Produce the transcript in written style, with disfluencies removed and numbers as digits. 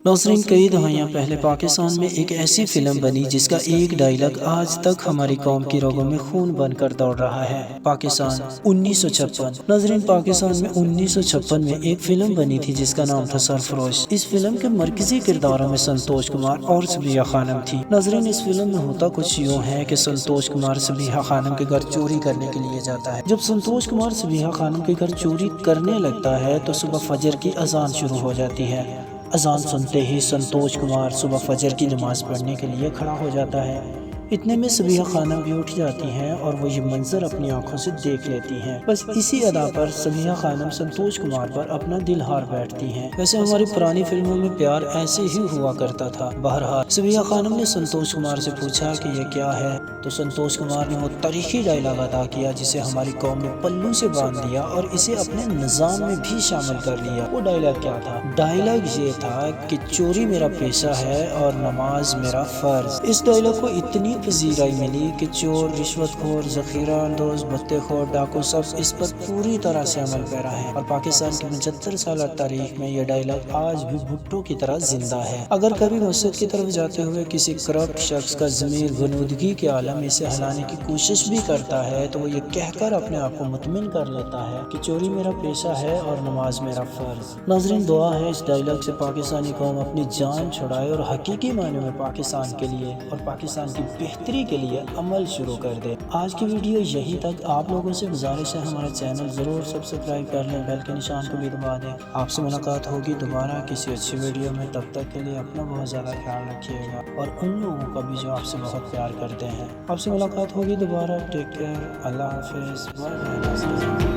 ناظرین، کئی دہائیاں پہلے پاکستان میں ایک ایسی فلم بنی جس کا ایک ڈائلاگ آج تک ہماری قوم کی رگوں میں خون بن کر دوڑ رہا ہے۔ پاکستان 1956۔ ناظرین، پاکستان میں 1956 میں ایک فلم بنی تھی جس کا نام تھا سرفروش۔ اس فلم کے مرکزی کرداروں میں سنتوش کمار اور سبیہ خانم تھی۔ ناظرین، اس فلم میں ہوتا کچھ یوں ہے کہ سنتوش کمار سبیہ خانم کے گھر چوری کرنے کے لیے جاتا ہے۔ جب سنتوش کمار سبیہ خانم کے گھر چوری کرنے لگتا ہے تو صبح فجر کی اذان شروع ہو جاتی ہے۔ اذان سنتے ہی سنتوش کمار صبح فجر کی نماز پڑھنے کے لیے کھڑا ہو جاتا ہے۔ اتنے میں سبیہ خانم بھی اٹھ جاتی ہیں اور وہ یہ منظر اپنی آنکھوں سے دیکھ لیتی ہیں۔ بس اسی ادا پر سبیہ خانم سنتوش کمار پر اپنا دل ہار بیٹھتی ہیں۔ ویسے ہماری پرانی فلموں میں پیار ایسے ہی ہوا کرتا تھا۔ بہرحال سبیہ خانم نے سنتوش کمار سے پوچھا کہ یہ کیا ہے، تو سنتوش کمار نے وہ تاریخی ڈائلاگ ادا کیا جسے ہماری قوم نے پلوں سے باندھ لیا اور اسے اپنے نظام میں بھی شامل کر لیا۔ وہ ڈائلاگ کیا تھا؟ ڈائلاگ یہ تھا کہ چوری میرا پیشہ ہے اور نماز میرا فرض۔ اس ڈائلاگ کو اتنی پذیرائی ملی کہ چور، رشوت خور، ذخیرہ اندوز، بھتے خور، ڈاکو سب اس پر پوری طرح سے عمل پیرا ہے، اور پاکستان کی 75 سالہ تاریخ میں یہ ڈائلاگ آج بھی بھٹو کی طرح زندہ ہے۔ اگر کبھی مسجد کی طرف جاتے ہوئے کسی کرپٹ شخص کا ضمیر غنودگی کے عالم میں سے ہلانے کی کوشش بھی کرتا ہے تو وہ یہ کہہ کر اپنے آپ کو مطمئن کر لیتا ہے کہ چوری میرا پیشہ ہے اور نماز میرا فرض۔ ناظرین، دعا ہے اس ڈائلاگ سے پاکستانی قوم اپنی جان چھڑائے اور حقیقی معنی میں پاکستان کے لیے اور پاکستان کی بہتری کے لیے عمل شروع کر دے۔ آج کی ویڈیو یہی تک۔ آپ لوگوں سے گزارش ہے ہمارا چینل ضرور سبسکرائب کر لیں، بیل کے نشان کو بھی دبا دیں۔ آپ سے ملاقات ہوگی دوبارہ کسی اچھی ویڈیو میں، تب تک کے لیے اپنا بہت زیادہ خیال رکھیے گا اور ان لوگوں کا بھی جو آپ سے بہت پیار کرتے ہیں۔ آپ سے ملاقات ہوگی دوبارہ۔ ٹیک کیئر، اللہ حافظ۔